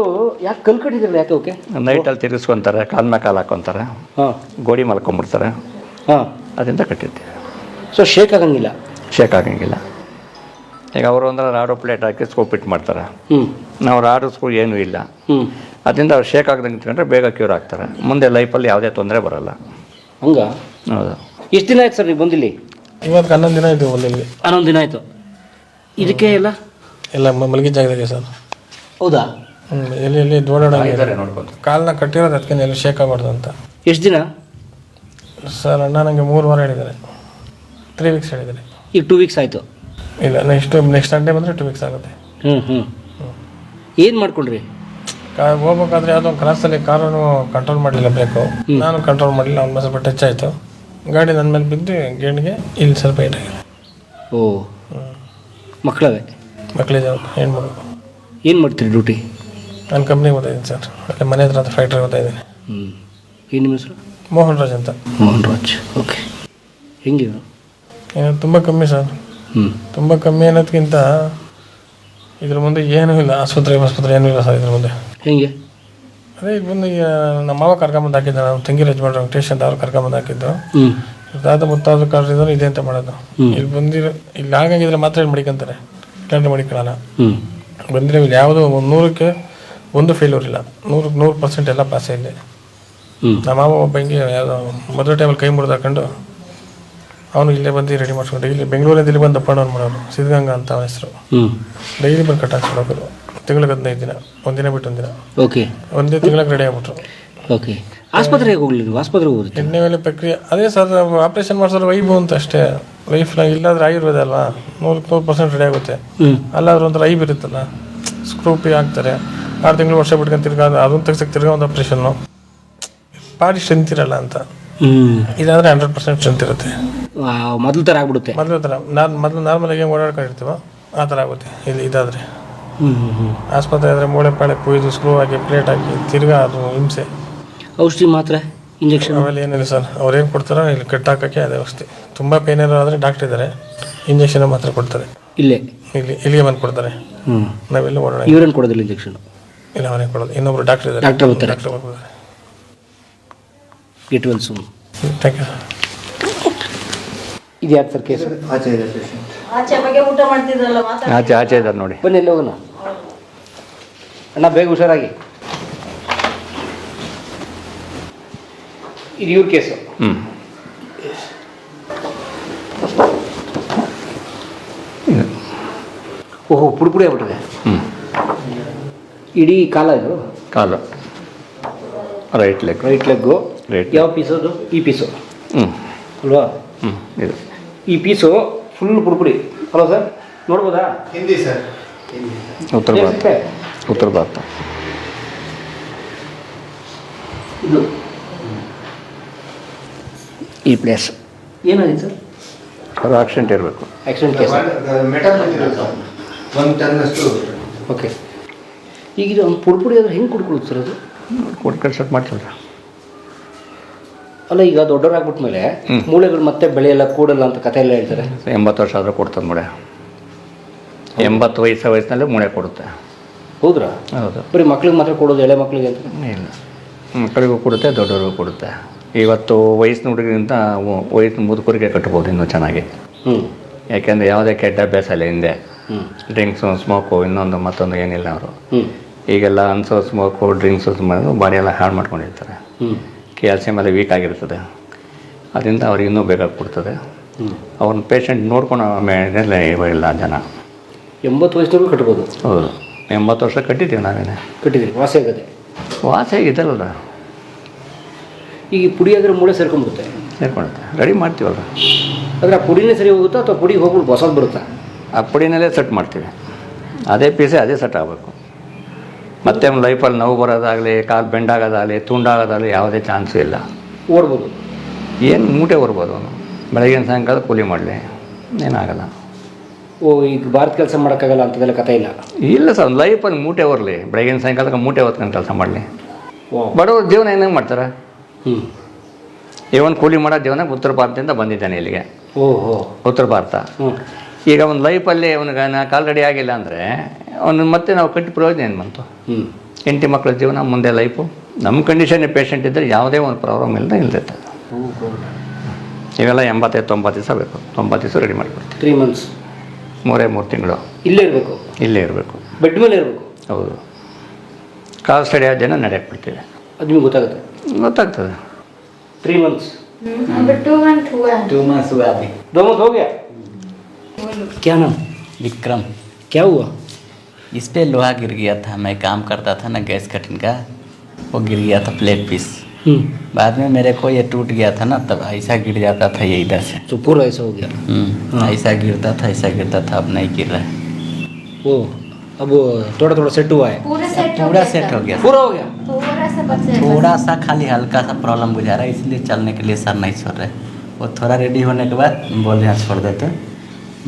Speaker 2: ಯಾಕೆ ಕಲ್ಕಟ್ಟಿದ್ರಲ್ಲ, ಯಾಕೆ ಓಕೆ?
Speaker 1: ನೈಟಲ್ಲಿ ತಿರುಗಿಸ್ಕೊತಾರೆ, ಕಾಲ ಮೇಲೆ ಕಾಲು ಹಾಕ್ಕೊತಾರೆ, ಗೋಡಿ ಮಲ್ಕೊಂಬಿಡ್ತಾರೆ. ಅದರಿಂದ ಕಟ್ಟಿರ್ತೀವಿ.
Speaker 2: ಸೊ ಶೇಕ್ ಆಗಂಗಿಲ್ಲ?
Speaker 1: ಶೇಕ್ ಆಗಂಗಿಲ್ಲ. ಈಗ ಅವರು ಅಂದ್ರೆ ರಾಡು ಪ್ಲೇಟ್ ಹಾಕಿ ಸ್ಕೋಪ್ ಇಟ್ಟು ಮಾಡ್ತಾರೆ. ನಾವು ರಾಡು ಸ್ಕೂ ಏನೂ ಇಲ್ಲ. ಅದರಿಂದ ಅವ್ರು ಶೇಕ್ ಆಗದಂಗೆ ಇಟ್ಕೊಂಡ್ರೆ ಬೇಗ ಕ್ಯೂರ್ ಆಗ್ತಾರೆ. ಮುಂದೆ ಲೈಫಲ್ಲಿ ಯಾವುದೇ ತೊಂದರೆ ಬರೋಲ್ಲ.
Speaker 2: ಹಂಗ?
Speaker 1: ಹೌದು.
Speaker 2: ಎಷ್ಟು ದಿನ ಆಯ್ತು ಸರ್ ನೀವು ಬಂದಿಲ್ಲಿ?
Speaker 4: ಇವತ್ತು 11 ದಿನ ಆಯಿತು. ಒಂದಿಲ್ಲಿ
Speaker 2: 11 ದಿನ ಆಯಿತು. ಇದಕ್ಕೆ
Speaker 4: ಎಲ್ಲ ಮಲಗಿದ ಜಾಗದಾಗೆ ಸರ್.
Speaker 2: ಹೌದಾ?
Speaker 4: ಎಲ್ಲಿ ಓಡಾಡೋಂಗೆ
Speaker 1: ನೋಡ್ಬೋದು.
Speaker 4: ಕಾಲನ್ನ ಕಟ್ಟಿರೋದು ಅದಕ್ಕೆ ಎಲ್ಲಿ ಶೇಕ್ ಆಗಬಾರ್ದು ಅಂತ.
Speaker 2: ಎಷ್ಟು ದಿನ
Speaker 4: ಸರ್? ಅಣ್ಣ ನನಗೆ 3 ವಾರ ಹೇಳಿದ್ದಾರೆ. 3 ವೀಕ್ಸ್ ಹೇಳಿದ್ದಾರೆ.
Speaker 2: ಈಗ 2 ವೀಕ್ಸ್ ಆಯಿತು?
Speaker 4: ಇಲ್ಲ, ನೆಕ್ಸ್ಟ್ ಸಂಡೇ ಬಂದರೆ 2 ವೀಕ್ಸ್ ಆಗುತ್ತೆ.
Speaker 2: ಏನು ಮಾಡ್ಕೊಂಡ್ರಿ?
Speaker 4: ಹೋಗ್ಬೇಕಾದ್ರೆ ಯಾವುದೋ ಒಂದು ಕ್ರಾಸಲ್ಲಿ ಕಾರನ್ನು ಕಂಟ್ರೋಲ್ ಮಾಡಲಿಲ್ಲ, ಬೇಕು. ನಾನು ಕಂಟ್ರೋಲ್ ಮಾಡಲಿಲ್ಲ, ಅವ್ನ ಸ್ವಲ್ಪ ಟಚ್ ಆಯಿತು. ಗಾಡಿ ನನ್ನ ಮೇಲೆ ಬಿದ್ದು ಗೇಣಿಗೆ ಇಲ್ಲಿ ಸ್ವಲ್ಪ ಏಟಾಗಿದೆ.
Speaker 2: ಓ, ಮಕ್ಕಳವೇ?
Speaker 4: ಮಕ್ಕಳಿದೆ, ಹೆಣ್ಮಗು.
Speaker 2: ಏನು ಮಾಡ್ತೀರಿ ಡ್ಯೂಟಿ?
Speaker 4: ನಾನು ಕಂಪ್ನಿಗೆ ಓದಿದ್ದೀನಿ ಸರ್. ಅಲ್ಲೇ ಮನೆ ಹತ್ರ ಫ್ಯಾಕ್ಟ್ರಿ ಓದ್ತಾ ಇದ್ದೀನಿ.
Speaker 2: ಏನು ನಿಮ್ಮ ಹೆಸರು?
Speaker 4: ಮೋಹನ್ ರಾಜ್ ಅಂತ.
Speaker 2: ಮೋಹನ್ ರಾಜ್, ಓಕೆ. ಹೆಂಗೆ?
Speaker 4: ತುಂಬ ಕಮ್ಮಿ ಸರ್. ತುಂಬ ಕಮ್ಮಿ ಅನ್ನೋದಕ್ಕಿಂತ ಇದ್ರ ಮುಂದೆ ಏನೂ ಇಲ್ಲ. ಆಸ್ಪತ್ರೆ ಏನೂ ಇಲ್ಲ ಸರ್ ಇದ್ರ ಮುಂದೆ.
Speaker 2: ಹೆಂಗೆ?
Speaker 4: ಅದೇ ಈಗ ಬಂದು ಈಗ ನಮ್ಮ ಮಾವ ಕರ್ಕೊಂಬಂದು ಹಾಕಿದ್ದ, ನಮ್ಮ ತಂಗಿ ಯಜಮಾನ್ರು ವೆಂಕಟೇಶ್ ಅಂತ ಅವ್ರು ಕರ್ಕೊಂಬಂದು ಹಾಕಿದ್ದು. ತಾತ ಮುತ್ತಾದ್ರು ಕರ್ದಿದ್ರು ಇದೇ ಅಂತ ಮಾಡೋದು. ಇಲ್ಲಿ ಬಂದಿರೋ ಇಲ್ಲಿ ಆಗಂಗಿದ್ರೆ ಮಾತ್ರ ಇಲ್ಲಿ ಮಡಿಕೊಂತಾರೆ, ಇಲ್ಲಾಂದ್ರೆ ಮಡಿಕೊಳ್ಳಲ್ಲ. ಬಂದರೆ ಇಲ್ಲಿ ಯಾವುದೋ 100ಕ್ಕೆ 1 ಫೇಲ್ಯೂರ್ ಇಲ್ಲ. 100% ಎಲ್ಲ ಪಾಸೇ ಇದೆ. ನಮ್ಮ ಮಾವ ಒಬ್ಬ ಹಿಂಗೆ ಯಾವುದೋ ಮೊದಲ ಟೈಮಲ್ಲಿ ಕೈ ಮುರಿದು ಹಾಕೊಂಡು ಅವನು ಇಲ್ಲೇ ಬಂದು ರೆಡಿ ಮಾಡಿಸ್ಕೊಂಡು ಇಲ್ಲಿ ಬೆಂಗಳೂರಿಂದ ಇಲ್ಲಿ ಬಂದು ಅಪ್ ಆ್ಯಂಡ್ ಡೌನ್ ಮಾಡೋರು. ಸಿದ್ಧಗಂಗಾ ಅಂತ ಅವನ ಹೆಸರು. ಡೈಲಿ ಬಂದು ಕಟ್ ಹಾಕ್ಸ್ಕೊಡೋರು. ತಿಂಗಳಿಗೆ 15 ದಿನ, ಒಂದಿನ ಬಿಟ್ಟು ಒಂದಿನ.
Speaker 2: ಓಕೆ.
Speaker 4: ಒಂದೇ ತಿಂಗಳಿಗೆ ರೆಡಿ ಆಗ್ಬಿಟ್ರು.
Speaker 2: ಓಕೆ. ಆಸ್ಪತ್ರೆಗೆ ಹೋಗ್ಲಿ ನೀವು? ಆಸ್ಪತ್ರೆಗೆ ಹೋಗುತ್ತೆ
Speaker 4: ಎಣ್ಣೆ ಮೇಲೆ ಪ್ರಕ್ರಿಯೆ ಅದೇ ಸರ್. ಆಪ್ರೇಷನ್ ಮಾಡಿಸೋರು ವೈಬು ಅಂತ ಅಷ್ಟೇ. ಲೈಫ್ನಾಗ ಇಲ್ಲಾಂದ್ರೆ ಆಯುರ್ವೇದ ಅಲ್ವಾ, 100% ರೆಡಿ ಆಗುತ್ತೆ. ಅಲ್ಲಾದ್ರೂ ಒಂಥರ ಐಬ್ ಇರುತ್ತಲ್ಲ, ಸ್ಕ್ರೂಪಿ ಹಾಕ್ತಾರೆ. 6 ತಿಂಗಳು ವರ್ಷ ಬಿಟ್ಕೊಂಡು ತಿರ್ಗಾ ಅದನ್ನು ತೆಗ್ಸಕ್ಕೆ ತಿರ್ಗಾ ಒಂದು ಆಪ್ರೇಷನ್ನು. ಬಾಡಿ ಸ್ಟ್ರೆಂತ್ ಇರಲ್ಲ ಅಂತ. ಇದಾದರೆ 100% ಸ್ಟ್ರೆಂತ್ ಇರುತ್ತೆ.
Speaker 2: ಮೊದಲು ಥರ ಆಗ್ಬಿಡುತ್ತೆ.
Speaker 4: ಮೊದಲು ಥರ ಮೊದಲು ನಾರ್ಮಲಾಗಿ ಹೆಂಗೆ ಓಡಾಡ್ಕೊಂಡಿರ್ತೀವೋ ಆ ಥರ ಆಗುತ್ತೆ. ಇದಾದರೆ ಆಸ್ಪತ್ರೆ ಆದರೆ ಮೂಳೆ ಪಾಳೆ ಕುಯ್ದು ಸ್ಕ್ರೂ ಹಾಕಿ ಪ್ಲೇಟ್ ಹಾಕಿ ತಿರ್ಗಾ ಅದು ಹಿಂಸೆ.
Speaker 2: ಔಷಧಿ ಮಾತ್ರ, ಇಂಜೆಕ್ಷನ್
Speaker 4: ಆಮೇಲೆ ಏನಿಲ್ಲ ಸರ್. ಅವ್ರೇನು ಕೊಡ್ತಾರೋ ಇಲ್ಲಿ ಕಟ್ ಹಾಕೋಕ್ಕೆ ಅದೇ ಔಷಧಿ. ತುಂಬ ಪೇನ್ ಇರೋ ಆದರೆ ಡಾಕ್ಟ್ರ್ ಇದ್ದಾರೆ, ಇಂಜೆಕ್ಷನ್ ಮಾತ್ರ ಕೊಡ್ತಾರೆ. ಇಲ್ಲಿಗೆ ಬಂದು ಕೊಡ್ತಾರೆ. ನಾವೆಲ್ಲ ಓಡಾಡ.
Speaker 2: ಇವ್ರೇನು ಕೊಡೋದಿಲ್ಲ ಇಂಜೆಕ್ಷನ್? ಇಲ್ಲ,
Speaker 4: ಅವರೇ ಕೊಡೋದು. ಇನ್ನೊಬ್ರು ಡಾಕ್ಟ್ರ್ ಇದ್ದಾರೆ.
Speaker 2: ಡಾಕ್ಟರ್ ಬರ್ತಾರೆ. Get well soon.
Speaker 4: Thank you sir.
Speaker 2: ಇದು ಯಾಕೆ ಸರ್ ಕೇಸು?
Speaker 4: ಆಚೆ ಇದೆ ಪೇಷಂಟ್.
Speaker 1: ಆಚೆ ಇದ್ದಾರೆ ನೋಡಿ.
Speaker 2: ಬನ್ನಿ, ಎಲ್ಲ ಹೋಗೋಣ. ಅಣ್ಣ ಬೇಗ ಹುಷಾರಾಗಿ. ಇದು ಇವ್ರ ಕೇಸು. ಓಹೋ, ಪುಡಿ ಆಗ್ಬಿಟ್ಟಿದೆ. ಇಡೀ ಕಾಲ ಇದು?
Speaker 1: ಕಾಲು, ರೈಟ್ ಲೆಗ್ಗು.
Speaker 2: ಯಾವ ಪೀಸು ಅದು? ಈ ಪೀಸು ಅಲ್ವಾ?
Speaker 1: ಇದು
Speaker 2: ಈ ಪೀಸು ಫುಲ್ ಪುಡಿ ಅಲ್ವಾ ಸರ್? ನೋಡ್ಬೋದಾ?
Speaker 4: ಹಿಂದಿ ಸರ್.
Speaker 1: ಉತ್ತರ ಭಾರತ.
Speaker 2: ಇದು ಈ ಪ್ಲೇಸ್ ಏನಾಗಿದೆ ಸರ್?
Speaker 1: ಅದು ಆಕ್ಸಿಡೆಂಟ್ ಇರಬೇಕು.
Speaker 2: Accident case.
Speaker 4: ಮೆಟಲ್ ಬಂದಿದೆ ಸರ್, 1 ಟನ್ನಷ್ಟು.
Speaker 2: ಓಕೆ. ಈಗ ಇದು ಪುಡಿ ಆದರೆ ಹೆಂಗೆ ಕುಡ್ಕೊಳ್ಳುತ್ತೆ ಸರ್ ಅದು?
Speaker 1: ಕೊಡ್ಕೊಂಡು ಸ್ಟಾರ್ಟ್ ಮಾಡ್ತೀವಿ.
Speaker 2: ಅಲ್ಲ, ಈಗ ದೊಡ್ಡವರಾಗ್ಬಿಟ್ಮೇಲೆ ಮೂಳೆಗಳು ಮತ್ತೆ ಬೆಳೆಯಲ್ಲ, ಕೂಡಲ್ಲ ಅಂತ ಕಥೆ ಎಲ್ಲ ಹೇಳ್ತಾರೆ.
Speaker 1: 80 ವರ್ಷ ಆದರೂ ಕೊಡ್ತದೆ ಮೂಳೆ. 80 ವಯಸ್ಸಿನಲ್ಲೇ ಮೂಳೆ ಕೊಡುತ್ತೆ.
Speaker 2: ಹೌದ್ರಾ?
Speaker 1: ಹೌದು.
Speaker 2: ಬರೀ ಮಕ್ಳಿಗೆ ಮಾತ್ರ ಕೊಡೋದು, ಎಳೆ ಮಕ್ಕಳಿಗೆ ಅಂತ?
Speaker 1: ಇಲ್ಲ, ಮಕ್ಕಳಿಗೂ ಕೊಡುತ್ತೆ, ದೊಡ್ಡವ್ರಿಗೂ ಕೊಡುತ್ತೆ. ಇವತ್ತು ವಯಸ್ಸಿನ ಹುಡುಗರಿಗಿಂತ ವಯಸ್ಸಿನ ಮುದುಕರಿಗೆ ಕಟ್ಬೋದು ಇನ್ನೂ ಚೆನ್ನಾಗಿ. ಯಾಕೆಂದರೆ ಯಾವುದೇ ಕೆಟ್ಟ ಅಭ್ಯಾಸ ಇಲ್ಲ ಹಿಂದೆ. ಡ್ರಿಂಕ್ಸು, ಸ್ಮೋಕು, ಇನ್ನೊಂದು ಮತ್ತೊಂದು ಏನಿಲ್ಲ ಅವರು. ಈಗೆಲ್ಲ ಅನ್ಸೋ ಸ್ಮೋಕು, ಡ್ರಿಂಕ್ಸು ಮಾಡೋದು ಬಾಡಿಯೆಲ್ಲ ಹಾಳು ಮಾಡ್ಕೊಂಡಿರ್ತಾರೆ. ಕ್ಯಾಲ್ಸಿಯಮ್ ಎಲ್ಲ ವೀಕ್ ಆಗಿರ್ತದೆ. ಅದರಿಂದ ಅವ್ರಿಗೆ ಇನ್ನೂ ಬೇಗ ಕೊಡ್ತದೆ. ಅವ್ರನ್ನ ಪೇಷಂಟ್ ನೋಡ್ಕೊಂಡು ಮೇಲೆ ಇವಾಗಿಲ್ಲ ಜನ.
Speaker 2: 80 ವಯಸ್ಸಿನವರೆಗೂ ಕಟ್ಬೋದು?
Speaker 1: ಹೌದು, 80 ವರ್ಷ ಕಟ್ಟಿದ್ದೀವಿ ನಾವೇನೆ.
Speaker 2: ಕಟ್ಟಿದ್ದೀರಿ? ವಾಸಿ ಆಗದೆ?
Speaker 1: ವಾಸಿ ಆಗಿದ್ದಲ್ಲ.
Speaker 2: ಈಗ ಪುಡಿ ಆದರೆ ಮೂಳೆ ಸೇರ್ಕೊಂಡ್ಬಿಡುತ್ತೆ.
Speaker 1: ಸೇರ್ಕೊಳುತ್ತೆ. ರೆಡಿ ಮಾಡ್ತೀವಲ್ಲ.
Speaker 2: ಅಂದರೆ ಆ ಪುಡಿನೇ ಸರಿ ಹೋಗುತ್ತಾ ಅಥವಾ ಪುಡಿ ಹೋಗ್ಬಿಟ್ಟು ಹೊಸದು ಬರುತ್ತಾ?
Speaker 1: ಆ ಪುಡಿನಲ್ಲೇ ಸೆಟ್ ಮಾಡ್ತೀವಿ, ಅದೇ ಪೀಸೇ ಅದೇ ಸೆಟ್ ಆಗಬೇಕು. ಮತ್ತೆ ಲೈಫಲ್ಲಿ ನೋವು ಬರೋದಾಗಲಿ, ಕಾಲು ಬೆಂಡಾಗೋದಾಗಲಿ, ತುಂಡಾಗೋದಾಗಲಿ ಯಾವುದೇ ಚಾನ್ಸು ಇಲ್ಲ.
Speaker 2: ಓಡ್ಬೋದು.
Speaker 1: ಏನು ಮೂಟೆ ಹೊರ್ಬೋದು ಅವನು, ಬೆಳಗಿನ ಸಾಯಂಕಾಲ ಕೂಲಿ ಮಾಡಲಿ ಏನಾಗಲ್ಲ.
Speaker 2: ಓ, ಈಗ ಭಾರತ ಕೆಲಸ ಮಾಡೋಕ್ಕಾಗಲ್ಲ ಅಂತದೆಲ್ಲ ಕಥೆ ಇಲ್ಲ.
Speaker 1: ಇಲ್ಲ ಸರ್, ಒಂದು ಲೈಫಲ್ಲಿ ಮೂಟೆ ಹೊರಲಿ, ಬೆಳಗಿನ ಸಾಯಂಕಾಲಕ್ಕೆ ಮೂಟೆ ಹೊತ್ಕೊಂಡು ಕೆಲಸ ಮಾಡಲಿ. ಬಡವ್ರ ಜೀವನ ಏನಾಗ ಮಾಡ್ತಾರೆ. ಇವನ್ ಕೂಲಿ ಮಾಡೋ ಜೀವನ ಉತ್ತರ ಭಾರತದಿಂದ ಬಂದಿದ್ದಾನೆ ಇಲ್ಲಿಗೆ.
Speaker 2: ಓಹೋ,
Speaker 1: ಉತ್ತರ ಭಾರತ. ಈಗ ಒಂದು ಲೈಫಲ್ಲಿ ಅವನಿಗೆ ಕಾಲ್ ರೆಡಿ ಆಗಿಲ್ಲ ಅಂದರೆ ಅವನು ಮತ್ತೆ ನಾವು ಕಟ್ಟಿ ಪ್ರಯೋಜನ ಏನು ಬಂತು? ಹೆಂಡತಿ ಮಕ್ಕಳ ಜೀವನ, ಮುಂದೆ ಲೈಫು. ನಮ್ಮ ಕಂಡೀಷನ್ ಪೇಷಂಟ್ ಇದ್ದರೆ ಯಾವುದೇ ಒಂದು ಪ್ರಾಬ್ಲಮ್ ಇಲ್ಲದೆ ಇವೆಲ್ಲ 85-90 ದಿವಸ ಬೇಕು. 90 ದಿವಸ ರೆಡಿ ಮಾಡಿಕೊಡ್ತೀವಿ.
Speaker 2: 3 months,
Speaker 1: 3 ತಿಂಗಳು
Speaker 2: ಇಲ್ಲೇ ಇರಬೇಕು.
Speaker 1: ಇಲ್ಲೇ ಇರಬೇಕು,
Speaker 2: ಬೆಡ್ ಮೇಲೆ ಇರಬೇಕು.
Speaker 1: ಹೌದು. ಕಾಲು ಸ್ಟಡಿ ಆದ ಜನ ನಡೆಯಕ್ಕೆ ಬಿಡ್ತೀವಿ.
Speaker 2: ಅದು ನಿಮ್ಗೆ ಗೊತ್ತಾಗುತ್ತೆ?
Speaker 1: ಗೊತ್ತಾಗ್ತದೆ.
Speaker 2: 3 months.
Speaker 3: अभी 2 month हुआ है।
Speaker 5: 2 months हुआ अभी।
Speaker 2: 2 month हो गया। क्या नाम?
Speaker 5: विक्रम।
Speaker 2: क्या हुआ?
Speaker 5: इस पे लोहा गिर गया था, मैं काम करता था ना गैस कटिंग का, वो गिर गया था प्लेट पीस। बाद में मेरे को ये टूट गया था ना, तब ऐसा गिर जाता था ये इधर से।
Speaker 2: तो पूरा ऐसा हो गया?
Speaker 5: ऐसा गिरता था, ऐसा गिरता था, अब नहीं गिर रहा है।
Speaker 2: वो अब थोड़ा थोड़ा सेट हुआ है?
Speaker 3: पूरा सेट
Speaker 5: पूरा सेट हो गया,
Speaker 2: पूरा हो गया?
Speaker 3: पूरा सब बचे।
Speaker 5: थोड़ा सा खाली हल्का सा प्रॉब्लम बुझा रहा है, इसलिए चलने के लिए सर नहीं छोड़ रहे। वो थोड़ा रेडी होने के बाद बोले यहाँ छोड़ देते,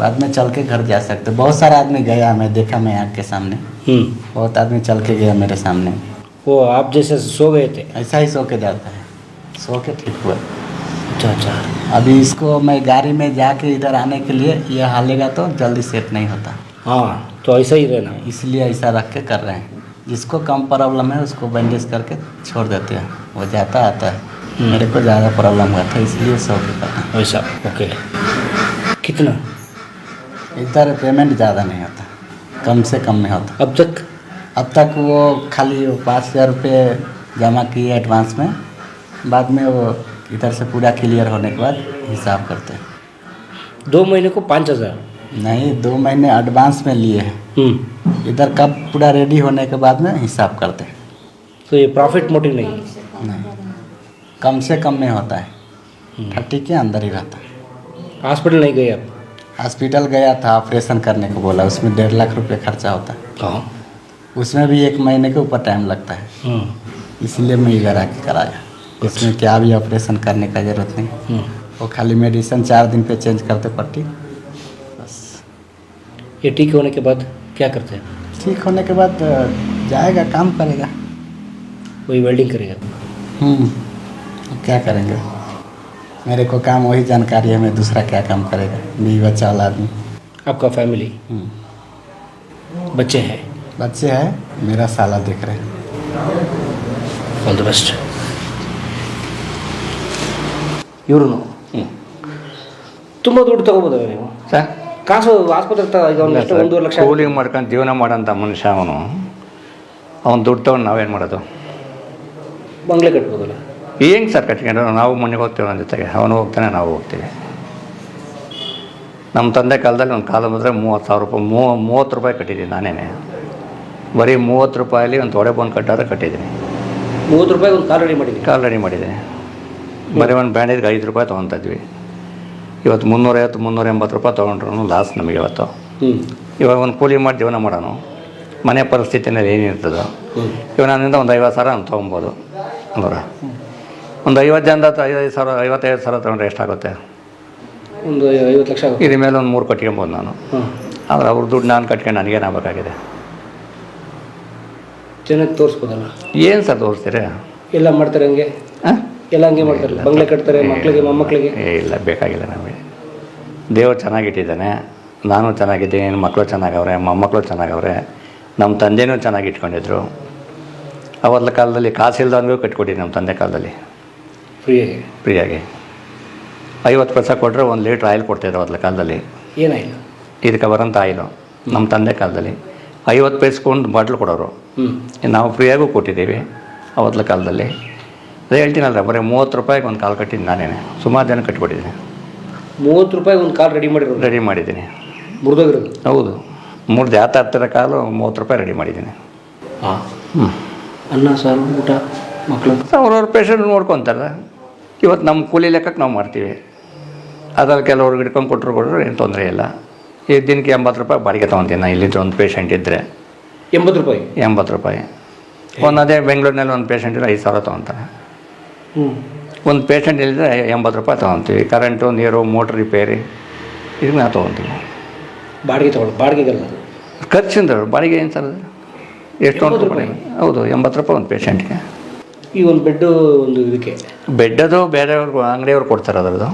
Speaker 5: बाद में चल के घर जा सकते। बहुत सारा आदमी गया, मैं देखा, मैं आँख के सामने बहुत आदमी चल के गया मेरे सामने।
Speaker 2: वो आप जैसे सो गए थे?
Speaker 5: ऐसा ही सो के जाता है, सो के ठीक हुआ।
Speaker 2: अच्छा अच्छा।
Speaker 5: अभी इसको मैं गाड़ी में जाके इधर आने के लिए ये हालेगा तो जल्दी सेट नहीं होता,
Speaker 2: हाँ, तो ऐसा ही रहना।
Speaker 5: इसलिए ऐसा रख के कर रहे हैं। जिसको कम प्रॉब्लम है उसको बैंडेज करके छोड़ देते हैं, वो जाता आता है। मेरे को ज़्यादा प्रॉब्लम हुआ था, इसलिए सो के करना।
Speaker 2: ऐसा, ओके। कितना?
Speaker 5: इधर पेमेंट ज़्यादा नहीं होता, कम से कम में होता। अब तक वो खाली 5,000 रुपये जमा किए एडवांस में, बाद में वो इधर से पूरा क्लियर होने के बाद हिसाब करते हैं।
Speaker 2: 2 महीने को 5,000?
Speaker 5: नहीं, 2 महीने एडवांस में लिए हैं, इधर कब पूरा रेडी होने के बाद में हिसाब करते हैं।
Speaker 2: तो ये प्रॉफिट मोटिव नहीं?
Speaker 5: नहीं, कम से कम में होता है, 30 के अंदर ही रहता है।
Speaker 2: हॉस्पिटल नहीं गए आप?
Speaker 5: हॉस्पिटल गया था, ऑपरेशन करने को बोला, उसमें 1.5 लाख रुपये खर्चा होता है।
Speaker 2: हाँ।
Speaker 5: उसमें भी 1 महीने के ऊपर टाइम लगता है, इसलिए मैं इधर आके कराया। इसमें क्या भी ऑपरेशन करने का ज़रूरत नहीं, वो खाली मेडिसिन 4 दिन पे चेंज करते पट्टी, बस।
Speaker 2: ये ठीक होने के बाद क्या करते हैं?
Speaker 5: ठीक होने के बाद जाएगा, काम करेगा,
Speaker 2: वही वेल्डिंग करेगा?
Speaker 5: क्या करेंगे, मेरे को काम वही जानकारी है, मैं दूसरा क्या काम करेगा। बीवी बच्चा वाला आदमी।
Speaker 2: आपका फैमिली, बच्चे हैं?
Speaker 5: बच्चे हैं, मेरा साला देख रहे हैं।
Speaker 2: All the best. ಇವರು ತುಂಬ ದುಡ್ಡು ತಗೋಬೋದಲ್ಲ ನೀವು
Speaker 1: ಸರ್?
Speaker 2: ಕಾಸು ಆಸ್ಪತ್ರೆ ಈಗ ಒಂದು 1.5 ಲಕ್ಷ
Speaker 1: ಕೂಲಿ ಮಾಡ್ಕೊಂಡು ಜೀವನ ಮಾಡೋಂಥ ಮನುಷ್ಯ ಅವನು ದುಡ್ಡು ತೊಗೊಂಡು ನಾವೇನು ಮಾಡೋದು?
Speaker 2: ಬಂಗ್ಲೆ ಕಟ್ಬೋದಲ್ಲ?
Speaker 1: ಹೆಂಗೆ ಸರ್ ಕಟ್ಕೊಂಡು? ನಾವು ಮನೆಗೆ ಹೋಗ್ತೀವಿ ನನ್ನ ಜೊತೆಗೆ, ಅವನು ಹೋಗ್ತಾನೆ, ನಾವು ಹೋಗ್ತೀವಿ. ನಮ್ಮ ತಂದೆ ಕಾಲದಲ್ಲಿ ಒಂದು ಕಾಲ ಬಂದರೆ 30,000 ರೂಪಾಯಿ, 30 ರೂಪಾಯಿ ಕಟ್ಟಿದ್ದೀನಿ ನಾನೇ. ಬರೀ 30 ರೂಪಾಯಲ್ಲಿ ಒಂದು ತೊಡೆ ಬಂದು ಕಟ್ಟಾದ್ರೆ ಕಟ್ಟಿದ್ದೀನಿ.
Speaker 2: 30 ರೂಪಾಯಿ ಒಂದು ಕಾಲ್ ರೆಡಿ ಮಾಡಿದ್ದೀನಿ?
Speaker 1: ಕಾಲ್ ರೆಡಿ ಮಾಡಿದ್ದೀನಿ. ಬರೀ ಒಂದು ಬ್ಯಾಂಡೇಜ್ಗೆ 5 ರೂಪಾಯಿ ತೊಗೊತಿದ್ವಿ. ಇವತ್ತು 350-380 ರೂಪಾಯಿ ತೊಗೊಂಡ್ರು ಲಾಸ್ ನಮಗೆ ಇವತ್ತು. ಇವಾಗ ಒಂದು ಕೂಲಿ ಮಾಡಿ ಜೀವನ ಮಾಡೋನು, ಮನೆ ಪರಿಸ್ಥಿತಿನಲ್ಲಿ ಏನಿರ್ತದೋ, ಇವಾಗ ನನ್ನಿಂದ ಒಂದು 50,000 ನಾನು ತೊಗೊಬೋದು ಅಂದ್ರೆ, ಒಂದು 50 ಜನದ 55,000 ತೊಗೊಂಡ್ರೆ ಎಷ್ಟಾಗುತ್ತೆ?
Speaker 2: ಒಂದು 50 ಲಕ್ಷ ಆಗುತ್ತೆ.
Speaker 1: ಇದ್ರ ಮೇಲೆ ಒಂದು 3 ಕಟ್ಕೊಬೋದು ನಾನು. ಆದರೆ ಅವ್ರ ದುಡ್ಡು ನಾನು ಕಟ್ಕೊಂಡು ನನಗೇನಾಗಬೇಕಾಗಿದೆ?
Speaker 2: ಜನಕ್ಕೆ ತೋರಿಸ್ಬೋದಲ್ಲ?
Speaker 1: ಏನು ಸರ್ ತೋರಿಸ್ತೀರಿ?
Speaker 2: ಎಲ್ಲ ಮಾಡ್ತಾರೆ ಹಂಗೆ? ಎಲ್ಲ ಹಂಗೆ ಮಾಡ್ತಾರೆ, ಬಂಗ್ಲೆ ಕಟ್ತಾರೆ ಮಕ್ಕಳಿಗೆ ಮೊಮ್ಮಕ್ಕಳಿಗೆ?
Speaker 1: ಇಲ್ಲ, ಬೇಕಾಗಿಲ್ಲ ನಮಗೆ. ದೇವರು ಚೆನ್ನಾಗಿಟ್ಟಿದ್ದಾನೆ, ನಾನು ಚೆನ್ನಾಗಿದ್ದೀನಿ, ನನ್ನ ಮಕ್ಕಳು ಚೆನ್ನಾಗವ್ರೆ, ಮೊಮ್ಮಕ್ಕಳು ಚೆನ್ನಾಗವ್ರೆ, ನಮ್ಮ ತಂದೆನೂ ಚೆನ್ನಾಗಿ ಇಟ್ಕೊಂಡಿದ್ರು. ಅವತ್ತ ಕಾಲದಲ್ಲಿ ಕಾಸಿಲ್ದವನಿಗೂ ಕಟ್ಕೊಟ್ಟಿದ್ದು ನಮ್ಮ ತಂದೆ ಕಾಲದಲ್ಲಿ ಫ್ರೀಯಾಗಿ. 50 ಪೈಸೆ ಕೊಟ್ಟರೆ 1 ಲೀಟ್ರ್ ಆಯಿಲ್ ಕೊಡ್ತಾಯಿದ್ರು ಅವತ್ತ ಕಾಲದಲ್ಲಿ.
Speaker 2: ಏನಾಯಿಲ್ಲ
Speaker 1: ಇದಕ್ಕೆ ಬರೋಂಥ ಆಯಿಲು ನಮ್ಮ ತಂದೆ ಕಾಲದಲ್ಲಿ 50 ಪೈಸ್ಕೊಂಡು ಬಾಟ್ಲು ಕೊಡೋರು. ನಾವು ಫ್ರೀಯಾಗೂ ಕೊಟ್ಟಿದ್ದೀವಿ ಅವತ್ತ ಕಾಲದಲ್ಲಿ. ಅದೇ ಹೇಳ್ತೀನಲ್ಲ, ಬರೀ 30 ರೂಪಾಯಿಗೆ ಒಂದು ಕಾಲು ಕಟ್ಟಿದ್ದು ನಾನೇ. ಸುಮಾರು ಜನ ಕಟ್ಕೊಟ್ಟಿದ್ದೀನಿ.
Speaker 2: 30 ರೂಪಾಯಿ ಒಂದು ಕಾಲ್ ರೆಡಿ
Speaker 1: ಮಾಡಿದ್ದೀನಿ.
Speaker 2: ಮುರಿದೋಗಿರೋದು?
Speaker 1: ಹೌದು, 3 ಜಾತ ಹತ್ತಿರ ಕಾಲು 30 ರೂಪಾಯಿ ರೆಡಿ ಮಾಡಿದ್ದೀನಿ.
Speaker 2: ಅನ್ನ ಸಾರು ಊಟ ಮಕ್ಕಳು
Speaker 1: ಅವ್ರವ್ರ ಪೇಷಂಟ್ ನೋಡ್ಕೊತಾರೆ. ಇವತ್ತು ನಮ್ಮ ಕೂಲಿ ಲೆಕ್ಕಕ್ಕೆ ನಾವು ಮಾಡ್ತೀವಿ. ಅದ್ರಲ್ಲಿ ಕೆಲವ್ರಿಗೆ ಹಿಡ್ಕೊಂಡು ಕೊಟ್ಟರು ಏನು ತೊಂದರೆ ಇಲ್ಲ. ಈ ದಿನಕ್ಕೆ 80 ರೂಪಾಯಿ ಬಾಡಿಗೆ ತೊಗೊತೀನಿ ನಾನು. ಇಲ್ಲಿಂದ ಒಂದು ಪೇಷಂಟ್ ಇದ್ದರೆ
Speaker 2: 80 ರೂಪಾಯಿ.
Speaker 1: 80 ರೂಪಾಯಿ. ಅದೇ ಬೆಂಗಳೂರಿನಲ್ಲಿ ಒಂದು ಪೇಷಂಟ್ ಇದ್ದರೆ 5,000 ತೊಗೊತಾರೆ. ಒಂದು ಪೇಷಂಟ್ ಇಲ್ಲಿದ್ರೆ 80 ರೂಪಾಯಿ ತೊಗೊತೀವಿ. ಕರೆಂಟು, ನೀರು, ಮೋಟ್ರ್ ರಿಪೇರಿ ಇದಕ್ಕೆ ನಾವು ತೊಗೊತೀವಿ.
Speaker 2: ಬಾಡಿಗೆಗಲ್ಲ,
Speaker 1: ಖರ್ಚಿಂದ ಬಾಡಿಗೆ ಏನು ಸರ್ ಎಷ್ಟು ರೂಪಾಯಿ? ಹೌದು, 80 ರೂಪಾಯಿ ಒಂದು ಪೇಷಂಟ್ಗೆ.
Speaker 2: ಈ ಒಂದು ಬೆಡ್ಡು ಒಂದು ಇದಕ್ಕೆ
Speaker 1: ಬೆಡ್ಡದು ಬೇರೆಯವ್ರಿಗೆ ಅಂಗಡಿಯವ್ರು ಕೊಡ್ತಾರೆ. ಅದರದ್ದು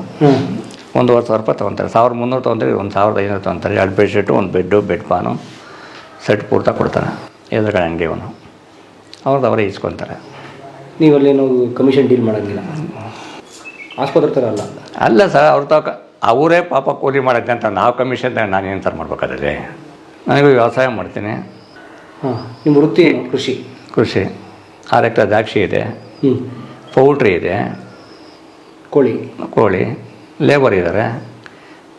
Speaker 1: 1,500 ರೂಪಾಯಿ ತೊಗೊತಾರೆ. 1,300 ತೊಗೊಂತಾರೆ, 1,500 ತೊಗೊತಾರೆ. 2 ಬೆಡ್ಶೀಟು, ಒಂದು ಬೆಡ್ಡು, ಬೆಡ್ ಪಾನು ಸೆಟ್ ಪೂರ್ತಿ ಕೊಡ್ತಾರೆ. ಎದುರುಗಡೆ ಅಂಗಡಿಯವನು ಅವರೇ ಇಸ್ಕೊತಾರೆ.
Speaker 2: ನೀವಲ್ಲೇನು ಕಮಿಷನ್ ಡೀಲ್ ಮಾಡೋಂಗಿಲ್ಲ? ಆಸ್ಪತ್ರೆ ಥರ ಅಲ್ಲ.
Speaker 1: ಅಲ್ಲ ಸರ್, ಅವರೇ ಪಾಪ ಕೂಲಿ ಮಾಡೋಕ್ಕೆ ಅಂತ ನಾವು ಕಮಿಷನ್ ನಾನೇನು ಸರ್ ಮಾಡ್ಬೇಕಾದ್ರೆ? ನನಗೂ ವ್ಯವಸಾಯ ಮಾಡ್ತೀನಿ.
Speaker 2: ನಿಮ್ಮ ವೃತ್ತಿ ಕೃಷಿ.
Speaker 1: 6 ಎಕರೆ ದ್ರಾಕ್ಷಿ ಇದೆ, ಪೌಲ್ಟ್ರಿ ಇದೆ, ಕೋಳಿ ಲೇಬರ್ ಇದ್ದಾರೆ.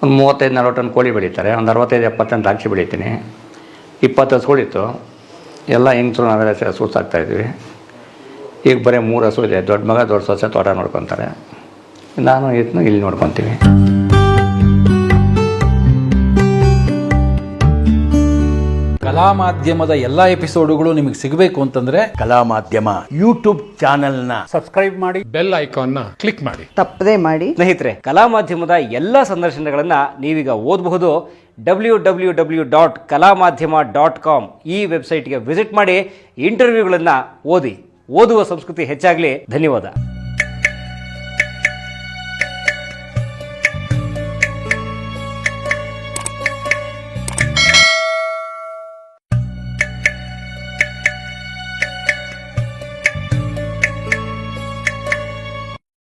Speaker 1: ಒಂದು 35-40 ಟನ್ ಕೋಳಿ ಬೆಳೀತಾರೆ. ಒಂದು 65-70 ಟನ್ ದ್ರಾಕ್ಷಿ ಬೆಳಿತೀನಿ. 20 ಹಸುಗಳಿತ್ತು, ಎಲ್ಲ ಹೆಂಗಸರು ನಾವೆಲ್ಲ ಸೂಸಾಗ್ತಾಯಿದ್ವಿ. ಈಗ ಬರೀ 3 ಹಸು ಇದೆ. ದೊಡ್ಡ ಮಗ ದೊಡ್ಡ ಸೊಸೆ ತೋಟ ನೋಡ್ಕೊತಾರೆ. ನಾನು ಇದನ್ನು ಇಲ್ಲಿ ನೋಡ್ಕೊತೀವಿ.
Speaker 6: ಕಲಾ ಮಾಧ್ಯಮದ ಎಲ್ಲ ಎಪಿಸೋಡುಗಳು ನಿಮಗೆ ಸಿಗಬೇಕು ಅಂತಂದ್ರೆ
Speaker 7: ಕಲಾ ಮಾಧ್ಯಮ ಯೂಟ್ಯೂಬ್ ಚಾನೆಲ್ನ
Speaker 6: ಸಬ್ಸ್ಕ್ರೈಬ್ ಮಾಡಿ,
Speaker 4: ಬೆಲ್ ಐಕಾನ್ನ ಕ್ಲಿಕ್ ಮಾಡಿ.
Speaker 8: ತಪ್ಪದೇ ಮಾಡಿ.
Speaker 2: ಸ್ನೇಹಿತರೆ, ಕಲಾ ಮಾಧ್ಯಮದ ಎಲ್ಲ ಸಂದರ್ಶನಗಳನ್ನು ನೀವೀಗ ಓದಬಹುದು. www.kalamadhyama.com ಈ ವೆಬ್ಸೈಟ್ಗೆ ವಿಸಿಟ್ ಮಾಡಿ ಇಂಟರ್ವ್ಯೂಗಳನ್ನು ಓದಿ. ಓದುವ ಸಂಸ್ಕೃತಿ ಹೆಚ್ಚಾಗಲಿ. ಧನ್ಯವಾದ.